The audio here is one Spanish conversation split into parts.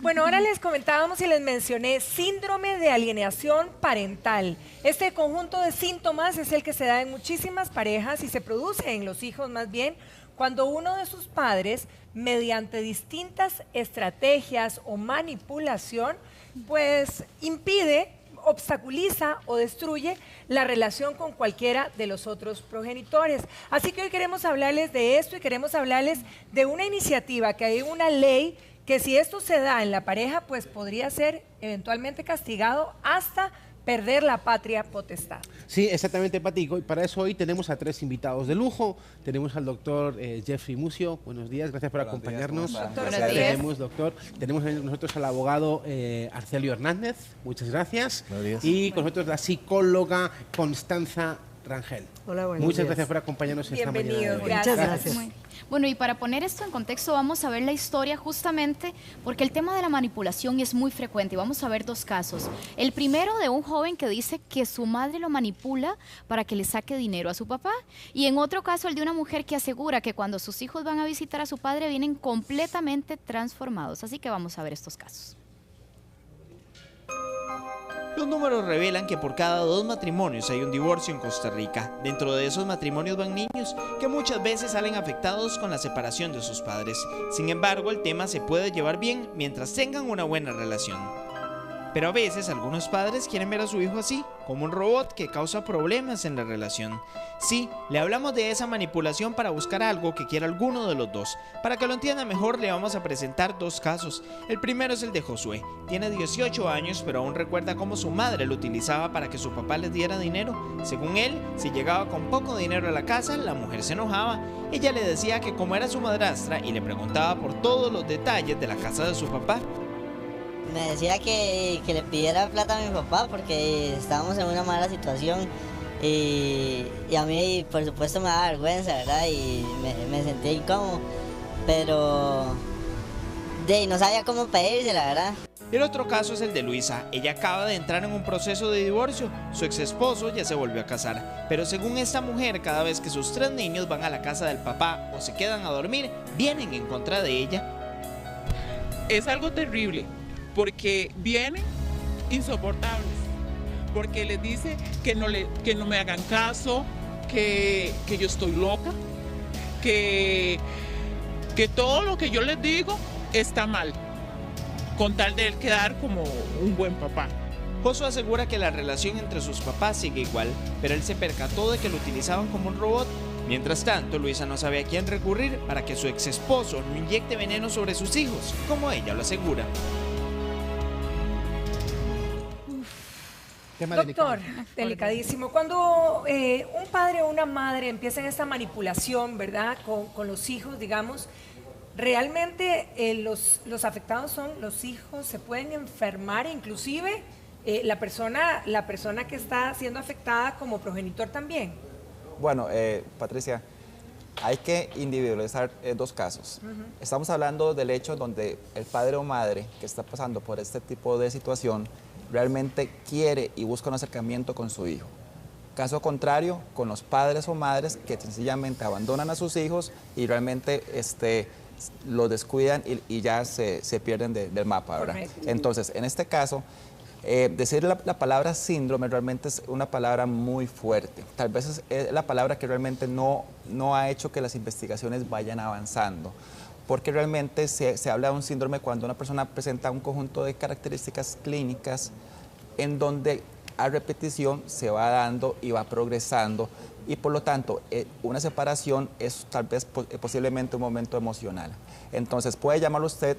Bueno, ahora les comentábamos y les mencioné síndrome de alienación parental. Este conjunto de síntomas es el que se da en muchísimas parejas y se produce en los hijos más bien cuando uno de sus padres, mediante distintas estrategias o manipulación, pues impide, obstaculiza o destruye la relación con cualquiera de los otros progenitores. Así que hoy queremos hablarles de esto y queremos hablarles de una iniciativa, que hay una ley que si esto se da en la pareja, pues podría ser eventualmente castigado hasta perder la patria potestad. Sí, exactamente, Pati. Y para eso hoy tenemos a 3 invitados de lujo. Tenemos al doctor Jeffrey Mucio. Buenos días, gracias por acompañarnos. Doctor, tenemos nosotros al abogado Arcelio Hernández. Muchas gracias. Y con nosotros la psicóloga Constanza Rangel. Hola, buenos Muchas días. gracias por acompañarnos esta mañana. Bienvenido, Muchas gracias. Bueno, y para poner esto en contexto vamos a ver la historia justamente porque el tema de la manipulación es muy frecuente y vamos a ver 2 casos. El primero de un joven que dice que su madre lo manipula para que le saque dinero a su papá, y en otro caso el de una mujer que asegura que cuando sus hijos van a visitar a su padre vienen completamente transformados. Así que vamos a ver estos casos. Los números revelan que por cada 2 matrimonios hay un divorcio en Costa Rica. Dentro de esos matrimonios van niños que muchas veces salen afectados con la separación de sus padres. Sin embargo, el tema se puede llevar bien mientras tengan una buena relación. Pero a veces algunos padres quieren ver a su hijo así, como un robot que causa problemas en la relación. Sí, le hablamos de esa manipulación para buscar algo que quiera alguno de los dos. Para que lo entienda mejor, le vamos a presentar 2 casos. El primero es el de Josué. Tiene 18 años, pero aún recuerda cómo su madre lo utilizaba para que su papá les diera dinero. Según él, si llegaba con poco dinero a la casa, la mujer se enojaba. Ella le decía que como era su madrastra y le preguntaba por todos los detalles de la casa de su papá. Me decía que le pidiera plata a mi papá porque estábamos en una mala situación y a mí por supuesto me daba vergüenza, ¿verdad? Y me sentía incómodo, pero no sabía cómo pedirse, la verdad. El otro caso es el de Luisa. Ella acaba de entrar en un proceso de divorcio. Su ex esposo ya se volvió a casar, pero según esta mujer, cada vez que sus 3 niños van a la casa del papá o se quedan a dormir, vienen en contra de ella. Es algo terrible, porque vienen insoportables, porque les dice que no me hagan caso, que yo estoy loca, que todo lo que yo les digo está mal, con tal de él quedar como un buen papá. Josué asegura que la relación entre sus papás sigue igual, pero él se percató de que lo utilizaban como un robot. Mientras tanto, Luisa no sabe a quién recurrir para que su ex esposo no inyecte veneno sobre sus hijos, como ella lo asegura. Doctor, delicadísimo. Cuando un padre o una madre empiezan esta manipulación, ¿verdad?, con los hijos, digamos, realmente los afectados son los hijos, se pueden enfermar, inclusive la persona que está siendo afectada como progenitor también. Bueno, Patricia, hay que individualizar 2 casos. Estamos hablando del hecho donde el padre o madre que está pasando por este tipo de situación realmente quiere y busca un acercamiento con su hijo. Caso contrario, con los padres o madres que sencillamente abandonan a sus hijos y realmente los descuidan y ya se pierden del mapa, ¿verdad? Entonces, en este caso, decir la palabra síndrome realmente es una palabra muy fuerte. Tal vez es la palabra que realmente no ha hecho que las investigaciones vayan avanzando, porque realmente se habla de un síndrome cuando una persona presenta un conjunto de características clínicas en donde a repetición se va dando y va progresando, y por lo tanto una separación es tal vez posiblemente un momento emocional. Entonces puede llamarlo usted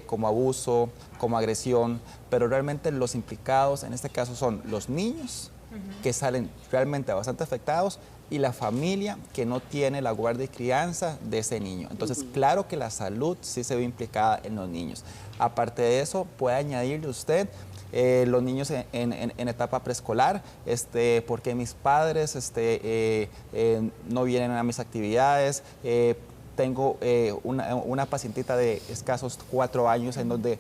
como abuso, como agresión, pero realmente los implicados en este caso son los niños, que salen realmente bastante afectados, y la familia que no tiene la guardia y crianza de ese niño. Entonces, claro que la salud sí se ve implicada en los niños. Aparte de eso, puede añadirle usted los niños en etapa preescolar, porque mis padres no vienen a mis actividades. Tengo una pacientita de escasos 4 años en donde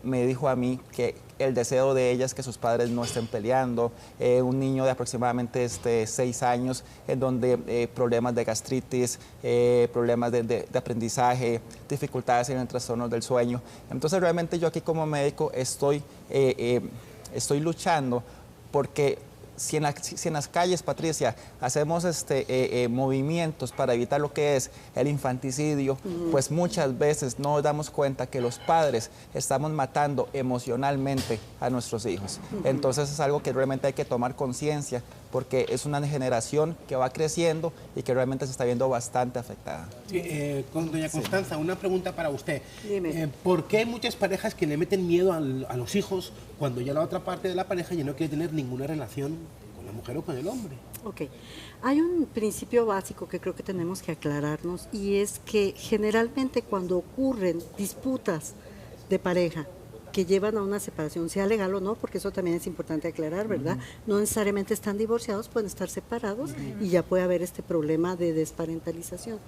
me dijo a mí que el deseo de ella es que sus padres no estén peleando. Un niño de aproximadamente 6 años, en donde problemas de gastritis, problemas de aprendizaje, dificultades en el trastorno del sueño. Entonces realmente yo aquí como médico estoy luchando porque si en las calles, Patricia, hacemos movimientos para evitar lo que es el infanticidio, pues muchas veces no nos damos cuenta que los padres estamos matando emocionalmente a nuestros hijos. Entonces es algo que realmente hay que tomar conciencia, porque es una generación que va creciendo y que realmente se está viendo bastante afectada. Con doña Constanza, una pregunta para usted. Dime. ¿Por qué hay muchas parejas que le meten miedo a los hijos cuando ya la otra parte de la pareja ya no quiere tener ninguna relación con la mujer o con el hombre? Ok, hay un principio básico que creo que tenemos que aclararnos, y es que generalmente cuando ocurren disputas de pareja que llevan a una separación, sea legal o no, porque eso también es importante aclarar, ¿verdad? No necesariamente están divorciados, pueden estar separados y ya puede haber este problema de desparentalización.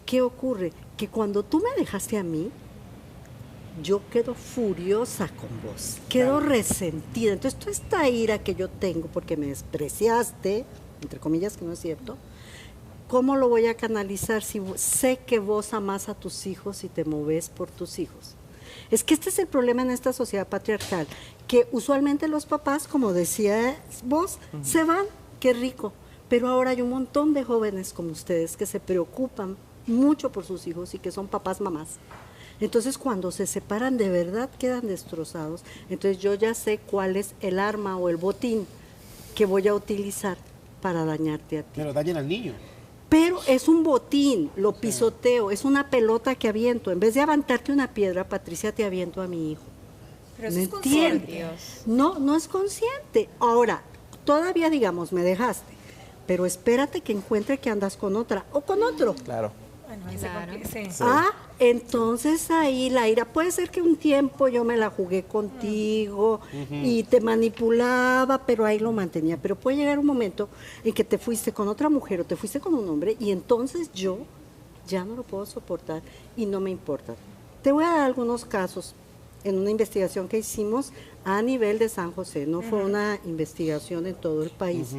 ¿Qué ocurre? Que cuando tú me dejaste a mí, yo quedo furiosa con vos, quedo resentida. Entonces, toda esta ira que yo tengo porque me despreciaste, entre comillas, que no es cierto, ¿cómo lo voy a canalizar si sé que vos amás a tus hijos y te moves por tus hijos? Es que este es el problema en esta sociedad patriarcal, que usualmente los papás, como decías vos, se van, qué rico, pero ahora hay un montón de jóvenes como ustedes que se preocupan mucho por sus hijos y que son papás, mamás. Entonces, cuando se separan, de verdad quedan destrozados. Entonces, yo ya sé cuál es el arma o el botín que voy a utilizar para dañarte a ti. Pero dañan al niño. Pero es un botín, lo pisoteo, es una pelota que aviento. En vez de aventarte una piedra, Patricia, te aviento a mi hijo. Pero eso ¿Me es consciente. entiendes? No, no es consciente. Ahora, todavía, digamos, me dejaste, pero espérate que encuentre que andas con otra o con otro. Claro. Bueno, ahí Claro. sí. Sí. Ah, entonces ahí la ira, puede ser que un tiempo yo me la jugué contigo y te manipulaba, pero ahí lo mantenía. Pero puede llegar un momento en que te fuiste con otra mujer o te fuiste con un hombre y entonces yo ya no lo puedo soportar y no me importa. Te voy a dar algunos casos en una investigación que hicimos a nivel de San José. No fue una investigación en todo el país.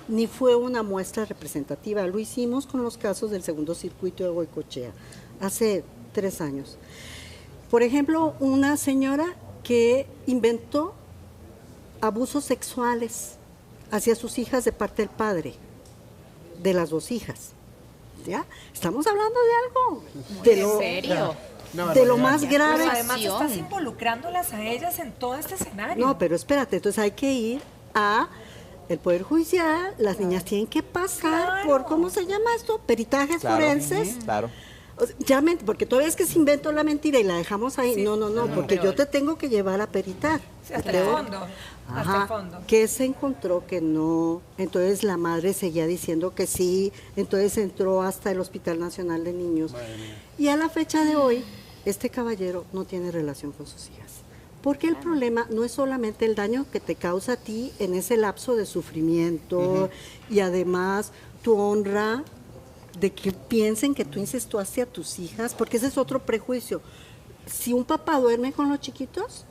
Ni fue una muestra representativa. Lo hicimos con los casos del segundo circuito de Goicoechea, hace 3 años. Por ejemplo, una señora que inventó abusos sexuales hacia sus hijas de parte del padre, de las 2 hijas. ¿Ya? Estamos hablando de algo, ¿En serio? de lo más grave. Pero además Acción. estás involucrándolas a ellas en todo este escenario. No, pero espérate, entonces hay que ir a el Poder Judicial, las niñas tienen que pasar por, ¿cómo se llama esto? Peritajes forenses. Claro. O sea, porque todavía es que se inventó la mentira y la dejamos ahí. Sí. No, porque yo te tengo que llevar a peritar. Sí, hasta el fondo. Hasta el Ajá, fondo. que se encontró que no. Entonces la madre seguía diciendo que sí. Entonces entró hasta el Hospital Nacional de Niños. Y a la fecha de hoy, este caballero no tiene relación con sus hijas. Porque el problema no es solamente el daño que te causa a ti en ese lapso de sufrimiento y además tu honra de que piensen que tú incestuaste a tus hijas, porque ese es otro prejuicio. Si un papá duerme con los chiquitos,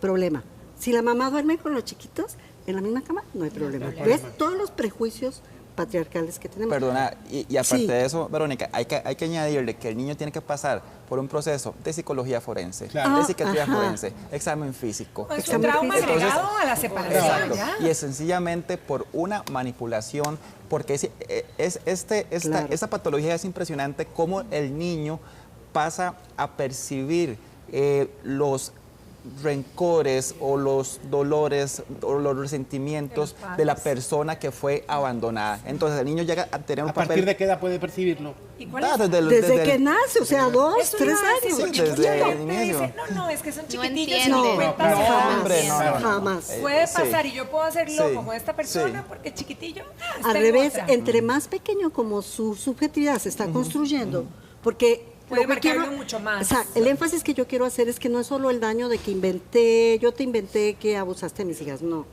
problema. Si la mamá duerme con los chiquitos en la misma cama, no hay problema. ¿Ves? Todos los prejuicios patriarcales que tenemos. Perdona, y aparte Sí. de eso, Verónica, hay que añadirle que el niño tiene que pasar por un proceso de psicología forense, Claro. de psiquiatría Ajá. forense, examen físico. Es un Examen trauma físico. agregado a la separación. Exacto. ¿Ya? Y es sencillamente por una manipulación, porque Claro. esta patología es impresionante cómo el niño pasa a percibir los rencores o los dolores o los resentimientos de la persona que fue abandonada. Entonces el niño llega a tener un ¿A partir papel... de qué edad puede percibirlo? ¿Y cuál Ah, es? Desde que nace, o sea, 2, Eso 3 iba a decir, años. Sí, porque desde mucha el gente inicio. dice, no, es que son No chiquitillos y entiende. no cuentan No, nada. hombre, no. Jamás. Puede Sí. pasar y yo puedo hacerlo Sí. como esta persona Sí. porque chiquitillo. está Al en revés, otra. entre más pequeño como su subjetividad se está construyendo, porque Puede lo que marcarlo quiero- mucho más. O sea, el énfasis que yo quiero hacer es que no es solo el daño de que yo te inventé que abusaste de mis hijas, no.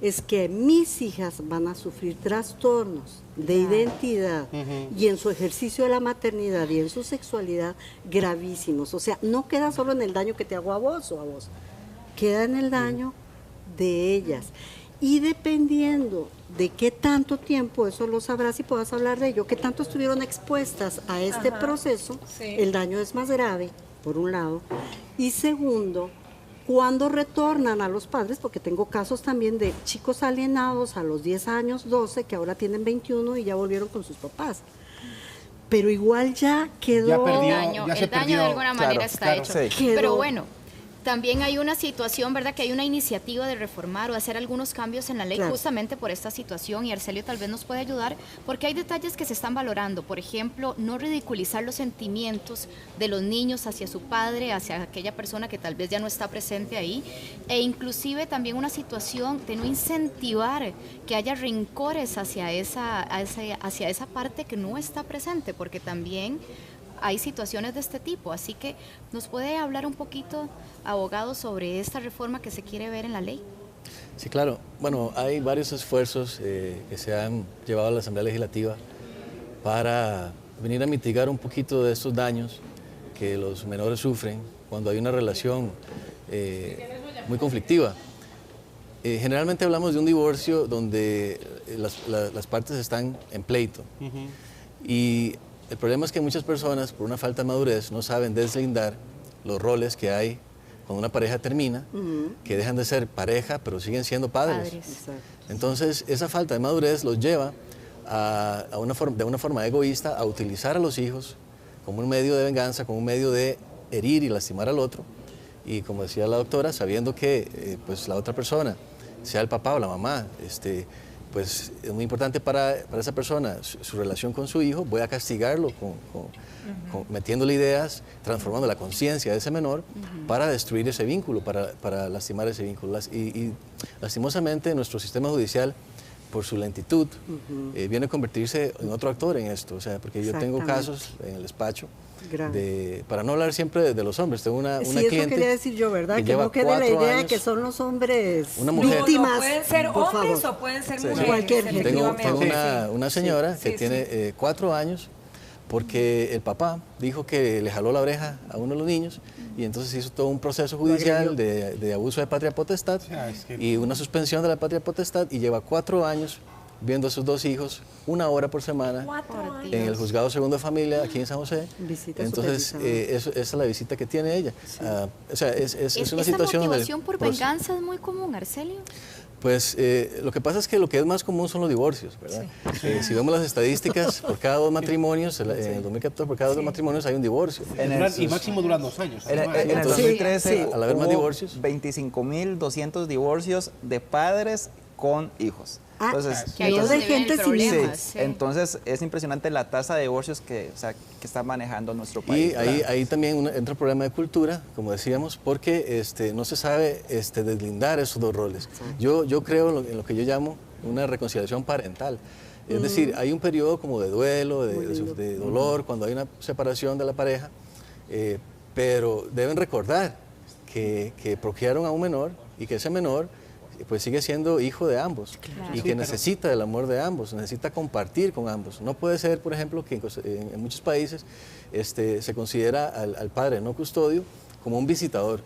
es que mis hijas van a sufrir trastornos de identidad y en su ejercicio de la maternidad y en su sexualidad gravísimos. O sea, no queda solo en el daño que te hago a vos o a vos, queda en el daño de ellas. Y dependiendo de qué tanto tiempo, eso lo sabrás y puedas hablar de ello, qué tanto estuvieron expuestas a este proceso, el daño es más grave, por un lado. Y segundo, cuando retornan a los padres, porque tengo casos también de chicos alienados a los 10 años, 12, que ahora tienen 21 y ya volvieron con sus papás. Pero igual ya quedó... Ya perdió, el daño de alguna manera está hecho. Sí. Pero bueno, también hay una situación, ¿verdad? Que hay una iniciativa de reformar o hacer algunos cambios en la ley justamente por esta situación, y Arcelio tal vez nos puede ayudar porque hay detalles que se están valorando. Por ejemplo, no ridiculizar los sentimientos de los niños hacia su padre, hacia aquella persona que tal vez ya no está presente ahí, e inclusive también una situación de no incentivar que haya rencores hacia esa parte que no está presente, porque también hay situaciones de este tipo. Así que, ¿nos puede hablar un poquito, abogado, sobre esta reforma que se quiere ver en la ley? Sí, claro. Bueno, hay varios esfuerzos que se han llevado a la Asamblea Legislativa para venir a mitigar un poquito de estos daños que los menores sufren cuando hay una relación muy conflictiva. Generalmente hablamos de un divorcio donde las partes están en pleito. Y el problema es que muchas personas, por una falta de madurez, no saben deslindar los roles que hay cuando una pareja termina, que dejan de ser pareja, pero siguen siendo padres. Entonces, esa falta de madurez los lleva de una forma egoísta a utilizar a los hijos como un medio de venganza, como un medio de herir y lastimar al otro. Y como decía la doctora, sabiendo que pues la otra persona, sea el papá o la mamá, pues es muy importante para esa persona su relación con su hijo, voy a castigarlo metiéndole ideas, transformando la conciencia de ese menor para destruir ese vínculo, para lastimar ese vínculo. Y lastimosamente nuestro sistema judicial, por su lentitud, viene a convertirse en otro actor en esto. O sea, porque yo tengo casos en el despacho, para no hablar siempre de los hombres, tengo una cliente... eso quería decir yo, ¿verdad? Que no quede la idea de que son los hombres víctimas. No, pueden ser hombres o pueden ser mujeres. Cualquier género. Tengo una señora que tiene 4 años porque el papá dijo que le jaló la oreja a uno de los niños y entonces hizo todo un proceso judicial de abuso de patria potestad y una suspensión de la patria potestad, y lleva 4 años viendo a sus 2 hijos 1 hora por semana en el juzgado segundo de familia aquí en San José. Entonces, esa es la visita que tiene ella. O sea, es una situación... ¿Esta motivación por venganza es muy común, Arcelio? Pues lo que pasa es que lo que es más común son los divorcios, ¿verdad? Si vemos las estadísticas, por cada 2 matrimonios, en el 2014 por cada 2 matrimonios hay un divorcio. Y máximo duran 2 años. En el 2013 al haber más divorcios, 25.200 divorcios de padres con hijos. Entonces, que ahí es donde viene el problema. Entonces es impresionante la tasa de divorcios que está manejando nuestro país. Y ahí también entra el problema de cultura, como decíamos, porque no se sabe deslindar esos 2 roles. Yo creo en lo que yo llamo una reconciliación parental. Es decir, hay un periodo como de duelo, de dolor, cuando hay una separación de la pareja, pero deben recordar que procrearon a un menor y que ese menor pues sigue siendo hijo de ambos y que necesita el amor de ambos, necesita compartir con ambos. No puede ser, por ejemplo, que en muchos países se considera al padre no custodio como un visitador,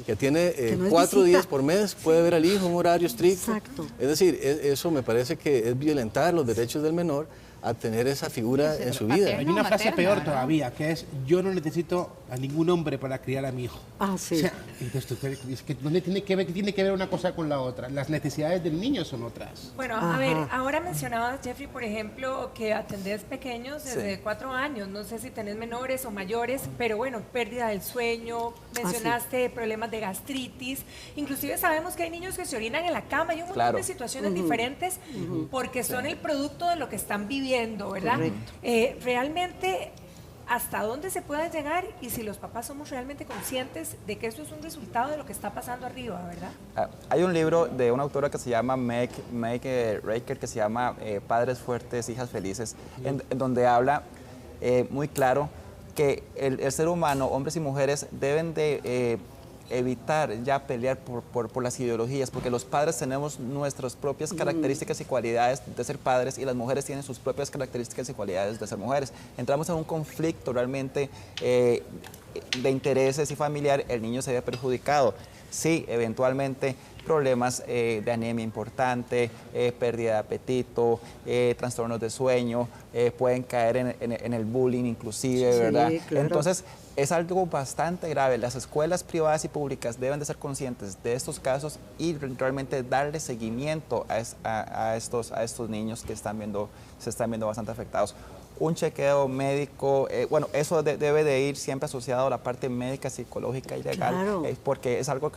que tiene 4 días por mes, puede ver al hijo en un horario estricto. Es decir, eso me parece que es violentar los derechos del menor a tener esa figura en su vida. Hay una frase peor todavía, que es: yo no necesito a ningún hombre para criar a mi hijo. O sea, es que ¿dónde tiene que ver una cosa con la otra? Las necesidades del niño son otras. Bueno, a ver, ahora mencionabas, Jeffrey, por ejemplo, que atendés pequeños desde 4 años, no sé si tenés menores o mayores, pero bueno, pérdida del sueño, mencionaste problemas de gastritis, inclusive sabemos que hay niños que se orinan en la cama, hay un montón de situaciones diferentes porque son el producto de lo que están viviendo, ¿verdad? Realmente, ¿hasta dónde se puede llegar? Y si los papás somos realmente conscientes de que esto es un resultado de lo que está pasando arriba, ¿verdad? Hay un libro de una autora que se llama Meg Raker, que se llama Padres Fuertes, Hijas Felices, en donde habla muy claro que el ser humano, hombres y mujeres, deben de evitar ya pelear por las ideologías, porque los padres tenemos nuestras propias características y cualidades de ser padres y las mujeres tienen sus propias características y cualidades de ser mujeres. Entramos en un conflicto realmente de intereses y familiar, el niño se ve perjudicado. Sí, eventualmente problemas de anemia importante, pérdida de apetito, trastornos de sueño, pueden caer en el bullying inclusive, sí, ¿verdad? Claro. Entonces, es algo bastante grave. Las escuelas privadas y públicas deben de ser conscientes de estos casos y realmente darle seguimiento a estos niños que se están viendo bastante afectados. Un chequeo médico, bueno, eso debe de ir siempre asociado a la parte médica, psicológica y legal, claro. Porque es algo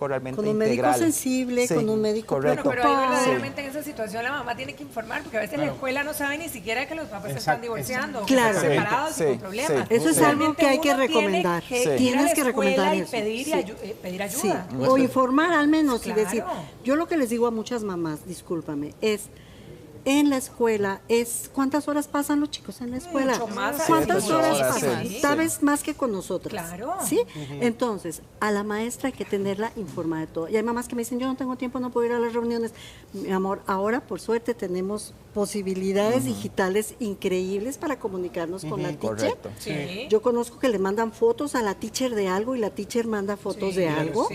realmente con un integral. médico sensible, sí, con un médico correcto. Bueno, pero ahí verdaderamente en esa situación la mamá tiene que informar, porque a veces la escuela no sabe ni siquiera que los papás se están divorciando, claro. que están separados y con problemas. Eso es algo que hay que recomendar. Tienes que recomendar eso. Pedir ayuda. O informar al menos y decir, yo lo que les digo a muchas mamás, discúlpame, es en la escuela ¿cuántas horas pasan los chicos en la escuela? Mucho más. ¿Cuántas horas pasan? Sí. Sabes más que con nosotros. Claro. ¿Sí? Entonces, a la maestra hay que tenerla informada de todo. Y hay mamás que me dicen, yo no tengo tiempo, no puedo ir a las reuniones. Mi amor, ahora por suerte tenemos posibilidades digitales increíbles para comunicarnos con la teacher. Sí. Yo conozco que le mandan fotos a la teacher de algo y la teacher manda fotos de algo,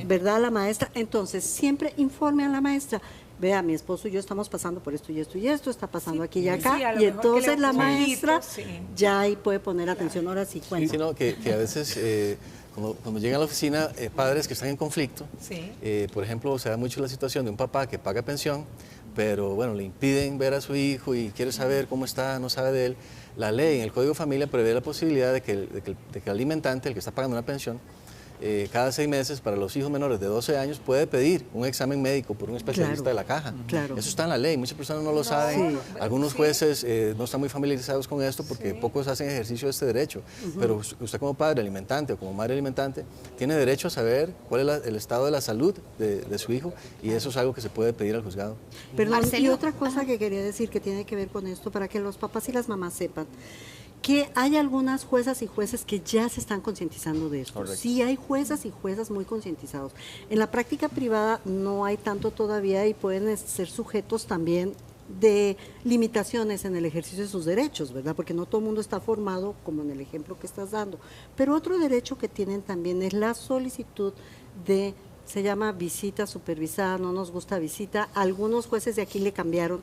¿verdad? La maestra. Entonces, siempre informe a la maestra. Vea, mi esposo y yo estamos pasando por esto y esto y esto, está pasando aquí y acá, y entonces la maestra ya ahí puede poner atención, ahora sí cuenta. Sino que a veces cuando llegan a la oficina padres que están en conflicto, por ejemplo, se da mucho la situación de un papá que paga pensión, pero bueno, le impiden ver a su hijo y quiere saber cómo está, no sabe de él. La ley en el Código de Familia prevé la posibilidad de que el alimentante, el que está pagando una pensión, cada 6 meses para los hijos menores de 12 años puede pedir un examen médico por un especialista de la caja. Eso está en la ley, muchas personas no lo saben. Algunos jueces no están muy familiarizados con esto porque pocos hacen ejercicio de este derecho. Pero usted como padre alimentante o como madre alimentante tiene derecho a saber cuál es el estado de la salud de su hijo y eso es algo que se puede pedir al juzgado. Perdón, y otra cosa que quería decir que tiene que ver con esto para que los papás y las mamás sepan. Que hay algunas juezas y jueces que ya se están concientizando de esto. Correcto. Sí, hay juezas y juezas muy concientizados. En la práctica privada no hay tanto todavía y pueden ser sujetos también de limitaciones en el ejercicio de sus derechos, ¿verdad? Porque no todo el mundo está formado como en el ejemplo que estás dando. Pero otro derecho que tienen también es la solicitud se llama visita supervisada, no nos gusta visita. Algunos jueces de aquí le cambiaron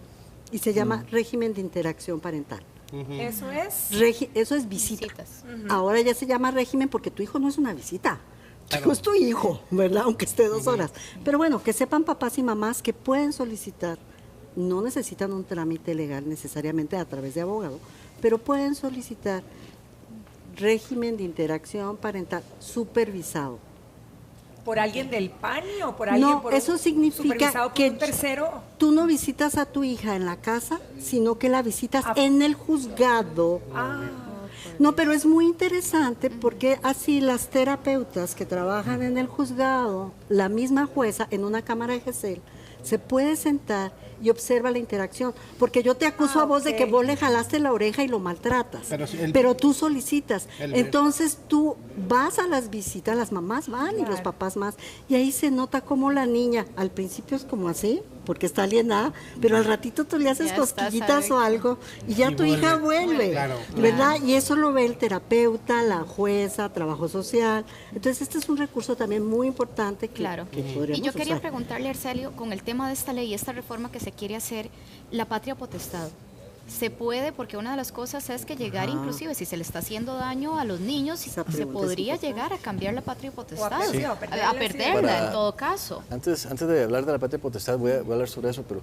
y se llama régimen de interacción parental. Eso es. Eso es visitas. Ahora ya se llama régimen porque tu hijo no es una visita. Tu hijo es tu hijo, ¿verdad? Aunque esté 2 horas. Pero bueno, que sepan papás y mamás que pueden solicitar, no necesitan un trámite legal necesariamente a través de abogado, pero pueden solicitar régimen de interacción parental supervisado. ¿Por alguien del PANI o por alguien eso significa que un tercero? Tú no visitas a tu hija en la casa, sino que la visitas en el juzgado. No, pero es muy interesante porque así las terapeutas que trabajan en el juzgado, la misma jueza en una cámara de GESEL, se puede sentar y observa la interacción, porque yo te acuso a vos de que vos le jalaste la oreja y lo maltratas, pero tú solicitas, entonces tú vas a las visitas, las mamás van y los papás más, y ahí se nota como la niña, al principio es como así, porque está alienada, pero al ratito tú le haces cosquillitas o algo, y ya tu hija vuelve, ¿verdad? Y eso lo ve el terapeuta, la jueza, trabajo social, entonces este es un recurso también muy importante que podríamos Y yo quería usar. preguntarle, Arcelio, con el tema de esta ley, esta reforma que se quiere hacer, la patria potestad. Se puede, porque una de las cosas es que llegar, inclusive si se le está haciendo daño a los niños, se podría llegar a cambiar la patria potestad, a perderla en todo caso. Antes de hablar de la patria potestad, voy a hablar sobre eso, pero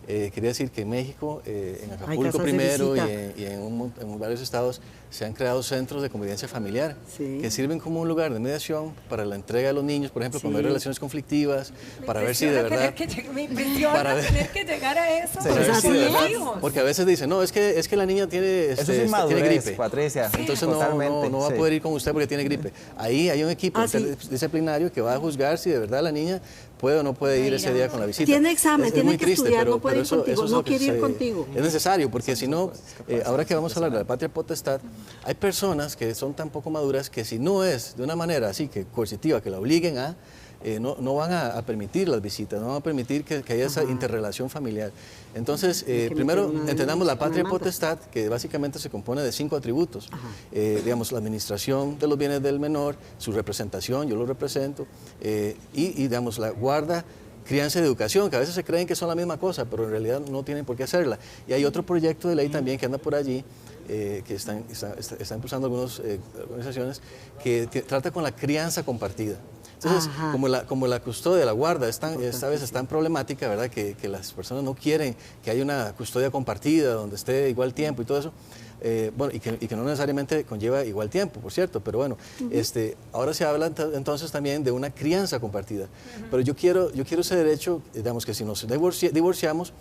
quería decir que en México, en Acapulco primero y en varios estados, se han creado centros de convivencia familiar que sirven como un lugar de mediación para la entrega de los niños, por ejemplo, cuando hay relaciones conflictivas, para ver si de verdad... Me impresiona tener que llegar a eso. Para ver si de verdad, porque a veces dicen, no, es que la niña tiene, tiene gripe. Patricia. Entonces no va a poder ir con usted porque tiene gripe. Ahí hay un equipo disciplinario que va a juzgar si de verdad la niña puede o no puede ir ese día con la visita. Tiene examen, tiene que estudiar, no puede pero ir contigo, no quiere ir contigo. Es necesario, porque si no, ahora que vamos a hablar de la patria potestad, hay personas que son tan poco maduras que si no es de una manera así, que coercitiva, que la obliguen a, no van a permitir las visitas, no van a permitir que haya esa interrelación familiar. Entonces, primero entendamos la patria potestad, que básicamente se compone de 5 atributos. Digamos, la administración de los bienes del menor, su representación, yo lo represento, y digamos, la guarda, crianza y educación, que a veces se creen que son la misma cosa, pero en realidad no tienen por qué hacerla. Y hay otro proyecto de ley también que anda por allí, que está impulsando algunas organizaciones, que trata con la crianza compartida. Entonces, como la custodia, la guarda, esta vez es tan problemática, ¿verdad? Que las personas no quieren que haya una custodia compartida, donde esté igual tiempo y todo eso. Bueno, y que no necesariamente conlleva igual tiempo, por cierto, pero bueno, ahora se habla entonces también de una crianza compartida. Pero yo quiero ese derecho, digamos que si nos divorciamos,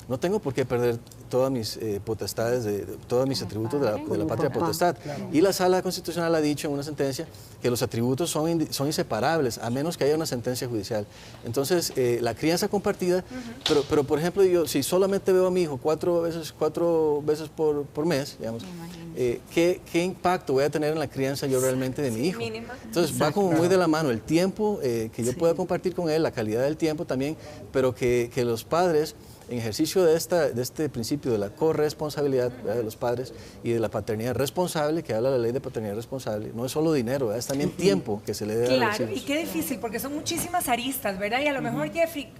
no tengo por qué perder todas mis potestades, todos mis atributos de la patria potestad. Claro. Y la Sala Constitucional ha dicho en una sentencia que los atributos son inseparables, a menos que haya una sentencia judicial. Entonces, la crianza compartida, pero por ejemplo, yo si solamente veo a mi hijo cuatro veces por mes, digamos, ¿qué impacto voy a tener en la crianza yo realmente de mi hijo? Mínima. Entonces, va como muy de la mano el tiempo que yo pueda compartir con él, la calidad del tiempo también, pero que los padres, en ejercicio de este principio de la corresponsabilidad, ¿verdad?, de los padres y de la paternidad responsable, que habla la ley de paternidad responsable, no es solo dinero, ¿verdad?, es también tiempo que se le debe a los hijos. Claro, y qué difícil, porque son muchísimas aristas, ¿verdad? Y a lo mejor, Jeffrey,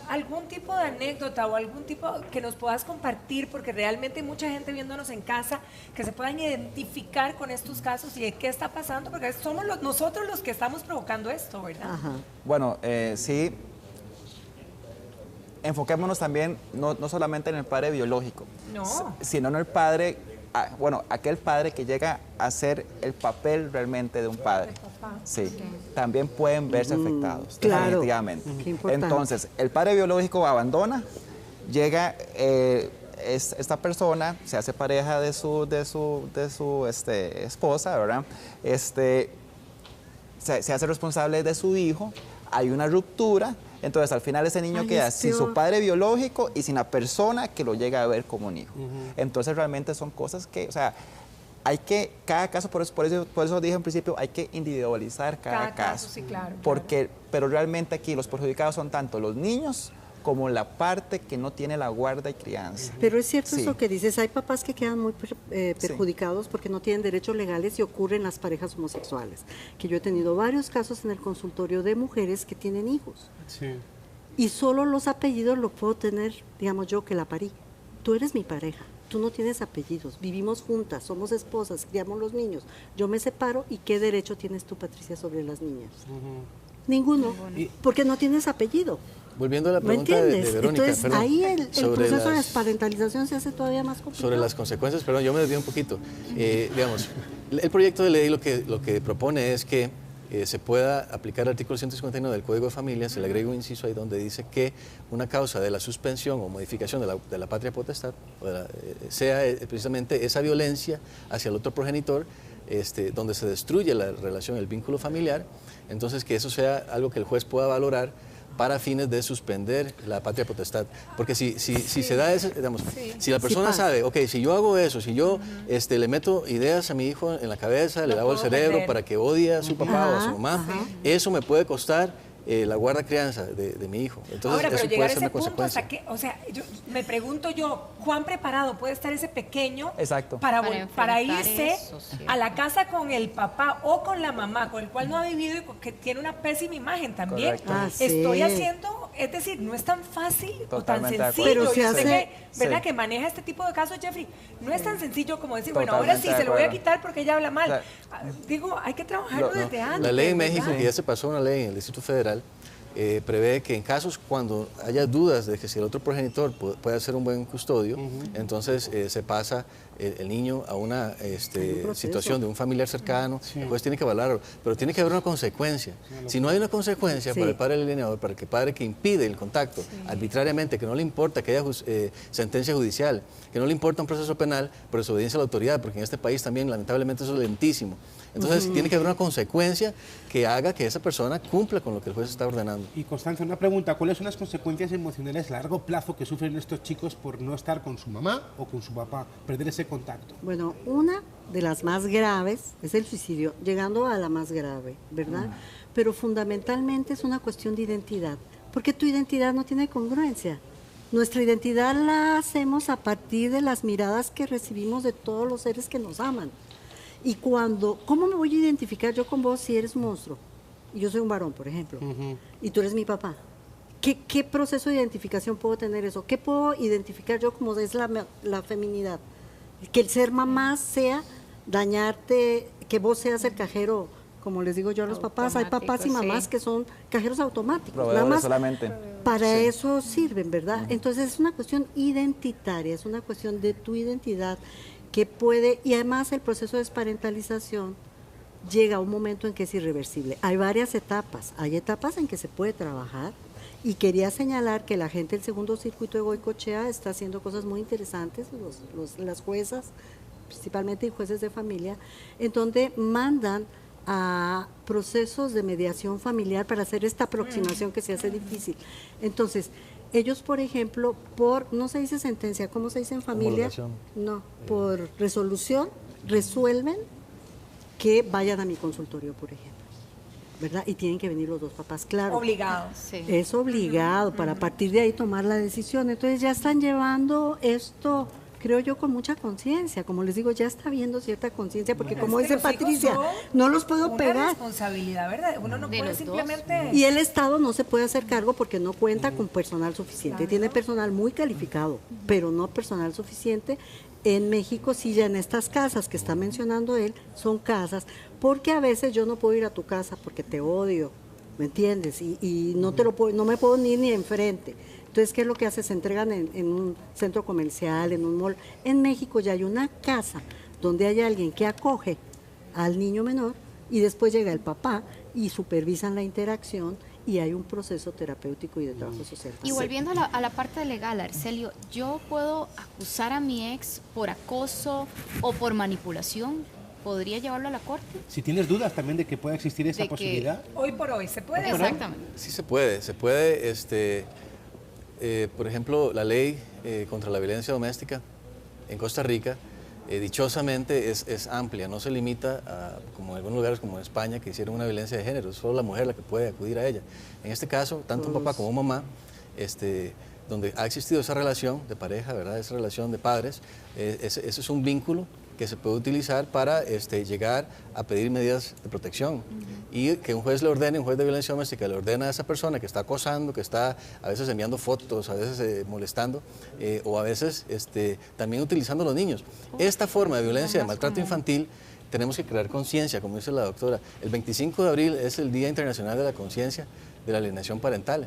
algún tipo de anécdota o algún tipo que nos puedas compartir, porque realmente hay mucha gente viéndonos en casa que se puedan identificar con estos casos y de qué está pasando, porque somos nosotros los que estamos provocando esto, ¿verdad? Bueno, sí. Enfoquémonos también no solamente en el padre biológico, sino en el padre, aquel padre que llega a ser el papel realmente de un padre. Sí, también pueden verse afectados, definitivamente. Entonces, el padre biológico abandona, llega esta persona, se hace pareja de su esposa, ¿verdad? Se hace responsable de su hijo, hay una ruptura. Entonces, al final ese niño queda sin su padre biológico y sin la persona que lo llega a ver como un hijo. Entonces, realmente son cosas que, o sea, hay que, cada caso, por eso dije en principio, hay que individualizar cada caso. Sí, claro. Pero realmente aquí los perjudicados son tanto los niños como la parte que no tiene la guarda y crianza. Pero es cierto eso que dices, hay papás que quedan muy perjudicados porque no tienen derechos legales y ocurren las parejas homosexuales. Que yo he tenido varios casos en el consultorio de mujeres que tienen hijos. Sí. Y solo los apellidos los puedo tener, digamos yo, que la parí. Tú eres mi pareja, tú no tienes apellidos, vivimos juntas, somos esposas, criamos los niños. Yo me separo y ¿qué derecho tienes tú, Patricia, sobre las niñas? Ninguno, porque no tienes apellido. Volviendo a la pregunta de Verónica. Entonces, ahí el proceso de desparentalización se hace todavía más complicado. Sobre las consecuencias, perdón, yo me desvío un poquito. Digamos, el proyecto de ley lo que propone es que se pueda aplicar el artículo 151 del Código de Familia, se le agrega un inciso ahí donde dice que una causa de la suspensión o modificación de la patria potestad sea precisamente esa violencia hacia el otro progenitor, donde se destruye la relación, el vínculo familiar. Entonces, que eso sea algo que el juez pueda valorar para fines de suspender la patria potestad. Porque si se da eso, digamos, si la persona sabe, ok, si yo hago eso, si yo le meto ideas a mi hijo en la cabeza, le lavo el cerebro para que odie a su papá o a su mamá, eso me puede costar la guarda crianza de mi hijo. Entonces, ahora, pero eso llegar puede ser a ese una punto consecuencia. hasta que, o sea, me pregunto yo, ¿cuán preparado puede estar ese pequeño para irse a la casa con el papá o con la mamá, con el cual no ha vivido y que tiene una pésima imagen también? Estoy haciendo, es decir, no es tan fácil o tan sencillo. Pero se hace, ¿verdad? Que maneja este tipo de casos, Jeffrey, no es tan sencillo como decir, bueno, ahora sí se lo voy a quitar porque ella habla mal. Digo, hay que trabajarlo desde antes. La ley en México, que ya se pasó una ley en el Distrito Federal, prevé que en casos cuando haya dudas de que si el otro progenitor puede hacer un buen custodio, entonces se pasa el niño a una situación de un familiar cercano, el juez tiene que evaluarlo, pero tiene que haber una consecuencia. Si no hay una consecuencia para el padre alienador, para el padre que impide el contacto arbitrariamente, que no le importa que haya sentencia judicial, que no le importa un proceso penal por desobediencia a la autoridad, porque en este país también lamentablemente eso es lentísimo. Entonces tiene que haber una consecuencia que haga que esa persona cumpla con lo que el juez está ordenando. Y Constanza, una pregunta, ¿cuáles son las consecuencias emocionales a largo plazo que sufren estos chicos por no estar con su mamá o con su papá, perder ese contacto? Bueno, una de las más graves es el suicidio, llegando a la más grave, ¿verdad? Pero fundamentalmente es una cuestión de identidad, porque tu identidad no tiene congruencia. Nuestra identidad la hacemos a partir de las miradas que recibimos de todos los seres que nos aman. Y ¿cómo me voy a identificar yo con vos si eres un monstruo? Y yo soy un varón, por ejemplo, y tú eres mi papá. ¿Qué proceso de identificación puedo tener eso? ¿Qué puedo identificar yo como es la feminidad? Que el ser mamá sea dañarte, que vos seas el cajero, como les digo yo a los papás, hay papás y mamás que son cajeros automáticos, nada más solamente. Para eso sirven, ¿verdad? Entonces es una cuestión identitaria, es una cuestión de tu identidad que puede, y además el proceso de desparentalización llega a un momento en que es irreversible. Hay varias etapas, hay etapas en que se puede trabajar, y quería señalar que la gente del segundo circuito de Goicoechea está haciendo cosas muy interesantes, las juezas, principalmente y jueces de familia, en donde mandan a procesos de mediación familiar para hacer esta aproximación que se hace difícil. Entonces, ellos, por ejemplo, no se dice sentencia, ¿cómo se dice en familia? No, por resolución, resuelven que vayan a mi consultorio, por ejemplo, ¿verdad? Y tienen que venir los dos papás, claro. Obligados. Sí. Es obligado, para a partir de ahí tomar la decisión. Entonces ya están llevando esto, creo yo, con mucha conciencia. Como les digo, ya está habiendo cierta conciencia, porque como dice Patricia, no los puedo pegar. Una responsabilidad, ¿verdad? Uno no puede simplemente... Y el Estado no se puede hacer cargo porque no cuenta con personal suficiente. Claro. Tiene personal muy calificado, pero no personal suficiente. En México, sí, ya en estas casas que está mencionando él, son casas, porque a veces yo no puedo ir a tu casa porque te odio, ¿me entiendes? Y no me puedo ni enfrente. Entonces, ¿qué es lo que hace? Se entregan en un centro comercial, en un mall. En México ya hay una casa donde hay alguien que acoge al niño menor y después llega el papá y supervisan la interacción y hay un proceso terapéutico y de trabajo social. Y volviendo a la parte legal, Arcelio, ¿yo puedo acusar a mi ex por acoso o por manipulación? ¿Podría llevarlo a la corte? Si tienes dudas también de que pueda existir esa posibilidad. Hoy por hoy, ¿se puede? Exactamente. Sí se puede, por ejemplo, la ley contra la violencia doméstica en Costa Rica, dichosamente es amplia, no se limita a, como en algunos lugares como en España, que hicieron una violencia de género, es solo la mujer la que puede acudir a ella. En este caso, tanto un papá como mamá, donde ha existido esa relación de pareja, ¿verdad? Esa relación de padres, ese es un vínculo que se puede utilizar para llegar a pedir medidas de protección y que un juez le ordene, un juez de violencia doméstica le ordena a esa persona que está acosando, que está a veces enviando fotos, a veces molestando o a veces también utilizando a los niños. Esta forma de violencia, de maltrato infantil, tenemos que crear conciencia, como dice la doctora. El 25 de abril es el Día Internacional de la Conciencia de la Alienación Parental.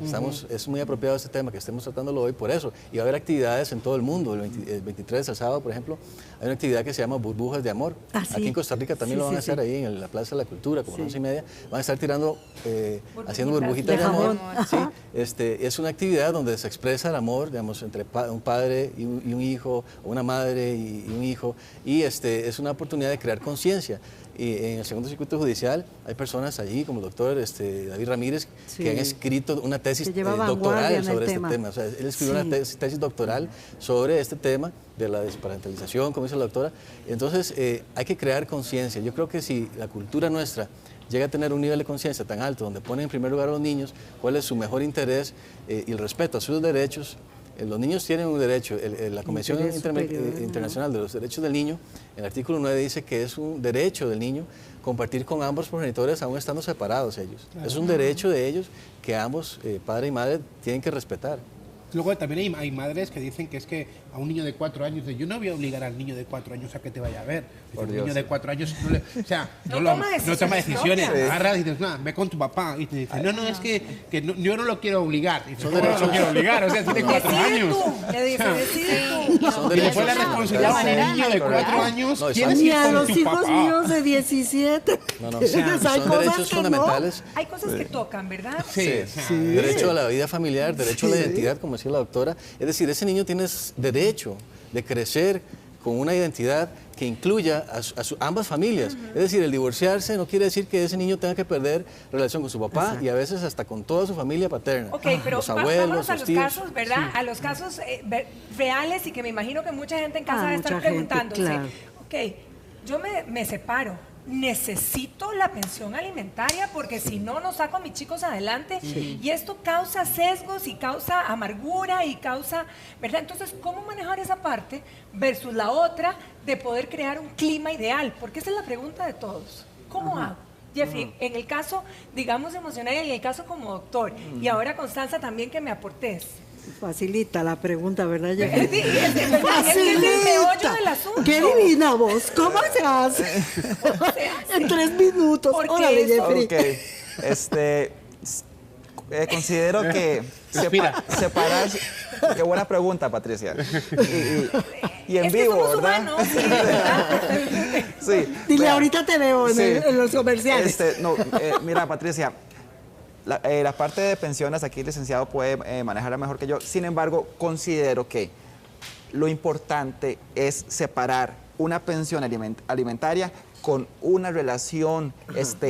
Es muy apropiado este tema que estemos tratándolo hoy por eso. Y va a haber actividades en todo el mundo. El 23, el sábado, por ejemplo, hay una actividad que se llama Burbujas de Amor. Aquí en Costa Rica también lo van a hacer ahí en la Plaza de la Cultura, como 11:30. Van a estar tirando, haciendo burbujitas de amor. Sí, es una actividad donde se expresa el amor, digamos, entre un padre y un hijo, o una madre y un hijo. Y es una oportunidad de crear conciencia. Y en el segundo circuito judicial hay personas allí, como el doctor David Ramírez, que han escrito una tesis doctoral sobre este tema. O sea, él escribió una tesis doctoral sobre este tema de la desparentalización, como dice la doctora. Entonces, hay que crear conciencia. Yo creo que si la cultura nuestra llega a tener un nivel de conciencia tan alto, donde pone en primer lugar a los niños, cuál es su mejor interés y el respeto a sus derechos. Los niños tienen un derecho, la Convención Internacional de los Derechos del Niño, en el artículo 9 dice que es un derecho del niño compartir con ambos progenitores aún estando separados ellos. Claro. Es un derecho de ellos que ambos, padre y madre, tienen que respetar. Luego también hay madres que dicen que es que a un niño de 4 años, yo no voy a obligar al niño de 4 años a que te vaya a ver. Un niño de 4 años no toma decisiones, agarra y dices, ve con tu papá. Y te dice, no, es que yo no lo quiero obligar. Y dices, no lo quiero obligar, o sea, tiene 4 años. Le dice, decide tú. Y después la responsabilidad de un niño de 4 años, y a los hijos míos de 17. O sea, son derechos fundamentales. Hay cosas que tocan, ¿verdad? Sí. Derecho a la vida familiar, derecho a la identidad, como decía la doctora. Es decir, ese niño tiene derecho de crecer con una identidad que incluya a ambas familias. Es decir, el divorciarse no quiere decir que ese niño tenga que perder relación con su papá y a veces hasta con toda su familia paterna. Ok, pero los abuelos, vámonos a los los tíos. casos, ¿verdad? Sí. A los casos reales y que me imagino que mucha gente en casa va a estar preguntándose. Claro. Ok, yo me separo. Necesito la pensión alimentaria porque si no, no saco a mis chicos adelante. Sí. Y esto causa sesgos y causa amargura y causa, ¿verdad? Entonces, ¿cómo manejar esa parte versus la otra de poder crear un clima ideal? Porque esa es la pregunta de todos. ¿Cómo hago? Jeffrey, en el caso, digamos, emocional y en el caso como doctor, y ahora Constanza también que me aportes. Facilita la pregunta, ¿verdad, Jeffrey? Es el meollo del asunto. ¡Qué divina voz! ¿Cómo se hace? En 3 minutos. Órale, Jeffrey. Ok, considero que separarse... Qué buena pregunta, Patricia. Y en vivo, ¿verdad? Humanos, sí, ¿verdad? Sí. Dile, ahorita te veo en los comerciales. Mira, Patricia, la parte de pensiones aquí el licenciado puede manejarla mejor que yo. Sin embargo, considero que lo importante es separar una pensión alimentaria con una relación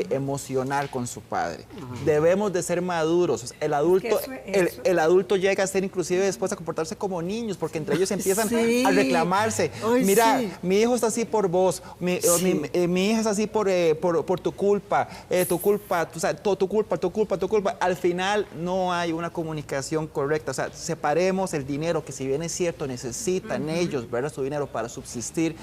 emocional con su padre. Debemos de ser maduros. El adulto llega a ser inclusive después a comportarse como niños, porque entre ellos empiezan a reclamarse. Ay, mira, mi hijo está así por vos, mi hija es así por tu culpa, tu culpa. Al final no hay una comunicación correcta. O sea, separemos el dinero, que si bien es cierto, necesitan ellos, ¿verdad?, su dinero para subsistir.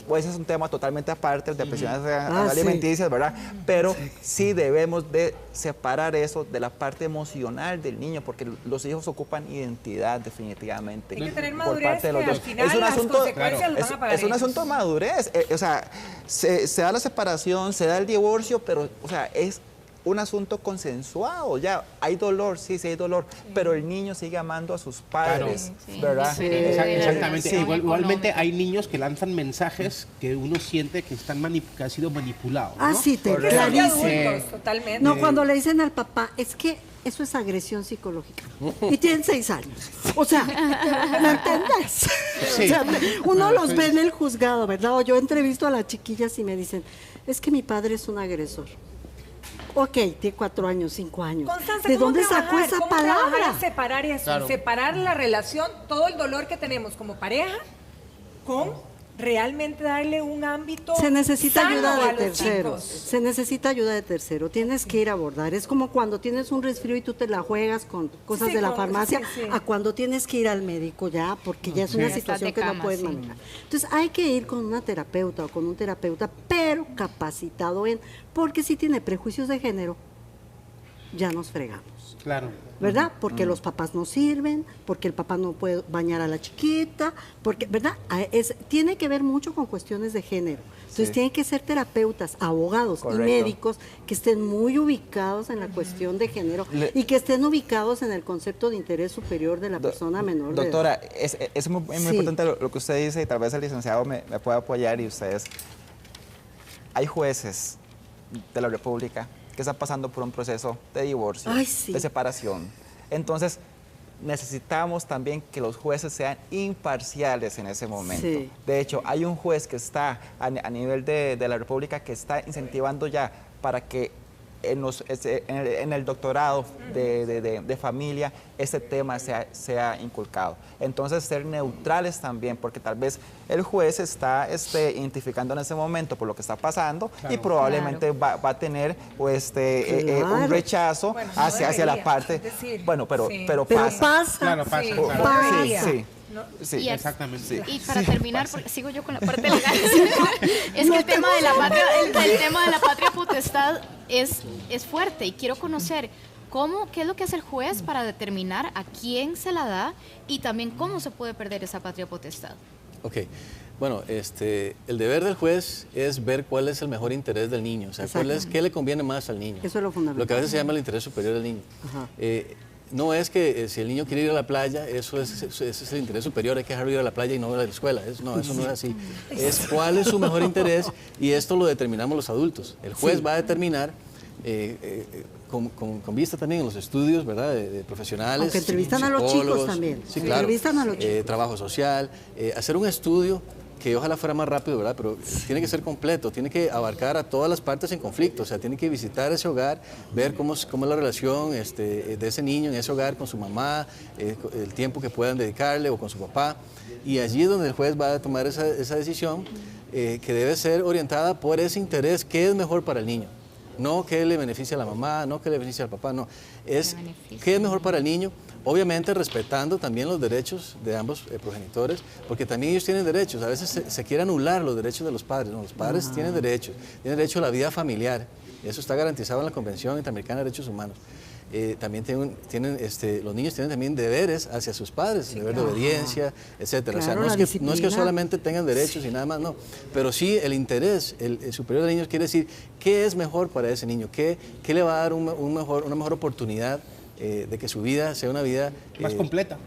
Pues ese es un tema totalmente aparte de pensiones alimenticias, ¿verdad? Pero sí debemos de separar eso de la parte emocional del niño, porque los hijos ocupan identidad definitivamente. Hay que tener madurez, que al final las consecuencias las van a pagar ellos. Es un asunto de madurez. O sea, se da la separación, se da el divorcio, pero, o sea, es un asunto consensuado. Ya hay dolor, sí hay dolor, pero el niño sigue amando a sus padres, ¿verdad? Sí. Exactamente. Igualmente hay niños que lanzan mensajes que uno siente que que han sido manipulados, ¿no? Sí, clarísimo. Totalmente. No, cuando le dicen al papá, es que eso es agresión psicológica. Y tienen 6 años. O sea, ¿me entiendes? Sí. O sea, uno los ve en el juzgado, ¿verdad? O yo entrevisto a las chiquillas y me dicen, es que mi padre es un agresor. Ok, tiene 4 años, 5 años. Constanza, ¿de dónde sacó esa palabra? Separar eso, separar la relación, todo el dolor que tenemos como pareja, con realmente darle un ámbito se necesita sano ayuda de a los terceros. chicos. Se necesita ayuda de tercero. Tienes que ir a abordar. Es como cuando tienes un resfrío y tú te la juegas con cosas de la farmacia, a cuando tienes que ir al médico ya, porque ya es una situación que no puedes manejar. Entonces hay que ir con una terapeuta o con un terapeuta, pero capacitado porque si tiene prejuicios de género, ya nos fregamos. Claro. ¿Verdad? Porque los papás no sirven, porque el papá no puede bañar a la chiquita, porque, ¿verdad? Tiene que ver mucho con cuestiones de género. Entonces tienen que ser terapeutas, abogados y médicos que estén muy ubicados en la cuestión de género y que estén ubicados en el concepto de interés superior de la persona menor de edad. Doctora, es muy importante lo que usted dice, y tal vez el licenciado me pueda apoyar, y ustedes. Hay jueces de la República que están pasando por un proceso de divorcio, de separación. Entonces, necesitamos también que los jueces sean imparciales en ese momento. Sí. De hecho, hay un juez que está a nivel de la República que está incentivando ya para que en el doctorado de familia este tema sea inculcado. Entonces, ser neutrales también, porque tal vez el juez está identificando en ese momento por lo que está pasando, y probablemente va a tener un rechazo hacia la parte. Pero pasa. Claro, pasa. Sí. Sí, exactamente. Y para terminar, porque sigo yo con la parte legal, es que el tema de la patria potestad es fuerte, y quiero conocer qué es lo que hace el juez para determinar a quién se la da, y también cómo se puede perder esa patria potestad. Ok. Bueno, el deber del juez es ver cuál es el mejor interés del niño, o sea, qué le conviene más al niño. Eso es lo fundamental. Lo que a veces se llama el interés superior del niño. No es que si el niño quiere ir a la playa, ese es el interés superior, hay que dejarlo ir a la playa y no a la escuela. Eso no es así. Es cuál es su mejor interés, y esto lo determinamos los adultos. El juez va a determinar, con vista también en los estudios, ¿verdad?, de profesionales. Aunque entrevistan a los chicos también. Sí, claro. Entrevistan a los chicos. Trabajo social, hacer un estudio que ojalá fuera más rápido, ¿verdad? Pero tiene que ser completo, tiene que abarcar a todas las partes en conflicto, o sea, tiene que visitar ese hogar, ver cómo es la relación de ese niño en ese hogar con su mamá, el tiempo que puedan dedicarle o con su papá, y allí es donde el juez va a tomar esa decisión que debe ser orientada por ese interés, qué es mejor para el niño. No qué le beneficia a la mamá, no qué le beneficia al papá, no. Es qué es mejor para el niño, obviamente respetando también los derechos de ambos progenitores, porque también ellos tienen derechos. A veces se quiere anular los derechos de los padres, ¿no? Los padres tienen derecho a la vida familiar. Eso está garantizado en la Convención Interamericana de Derechos Humanos. También los niños tienen también deberes hacia sus padres, deber de obediencia, etcétera. Claro, o sea, no es que solamente tengan derechos y nada más, no. Pero sí el interés, el superior del niño quiere decir qué es mejor para ese niño, qué le va a dar una mejor oportunidad de que su vida sea una vida más completa,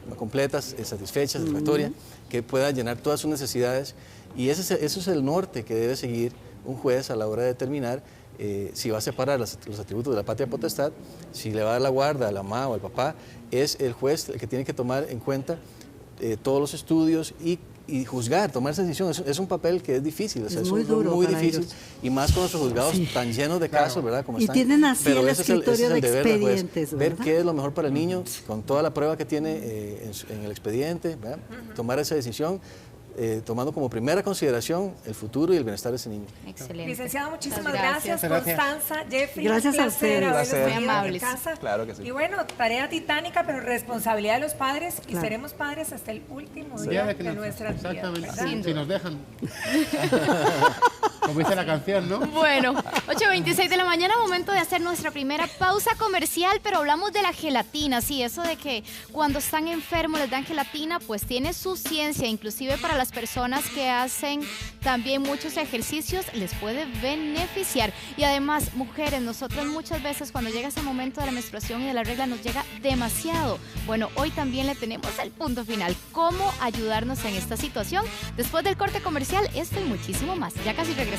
satisfecha, satisfactoria, que pueda llenar todas sus necesidades. Y eso es el norte que debe seguir un juez a la hora de determinar si va a separar los atributos de la patria potestad, si le va a dar la guarda a la mamá o al papá. Es el juez el que tiene que tomar en cuenta todos los estudios y juzgar, tomar esa decisión. Es un papel que es difícil, es muy duro, muy difícil, y más con nuestros juzgados tan llenos de casos, ¿verdad? Como están. Tienen así pero el ese escritorio es el de deber del juez, expedientes, ver qué es lo mejor para el niño, con toda la prueba que tiene en el expediente, ¿verdad? Tomar esa decisión, tomando como primera consideración el futuro y el bienestar de ese niño. Excelente. Licenciada, muchísimas gracias. Constanza, Jeffrey. Gracias a ustedes. Muy amables. Casa. Claro que sí. Y bueno, tarea titánica, pero responsabilidad de los padres, y seremos padres hasta el último día de nuestra vida. Exactamente, si nos dejan. Como dice la canción, ¿no? Bueno, 8:26 de la mañana, momento de hacer nuestra primera pausa comercial, pero hablamos de la gelatina. Sí, eso de que cuando están enfermos les dan gelatina, pues tiene su ciencia, inclusive para las personas que hacen también muchos ejercicios les puede beneficiar. Y además, mujeres, nosotros muchas veces cuando llega ese momento de la menstruación y de la regla nos llega demasiado. Bueno, hoy también le tenemos el punto final, cómo ayudarnos en esta situación. Después del corte comercial, esto y muchísimo más. Ya casi regresamos.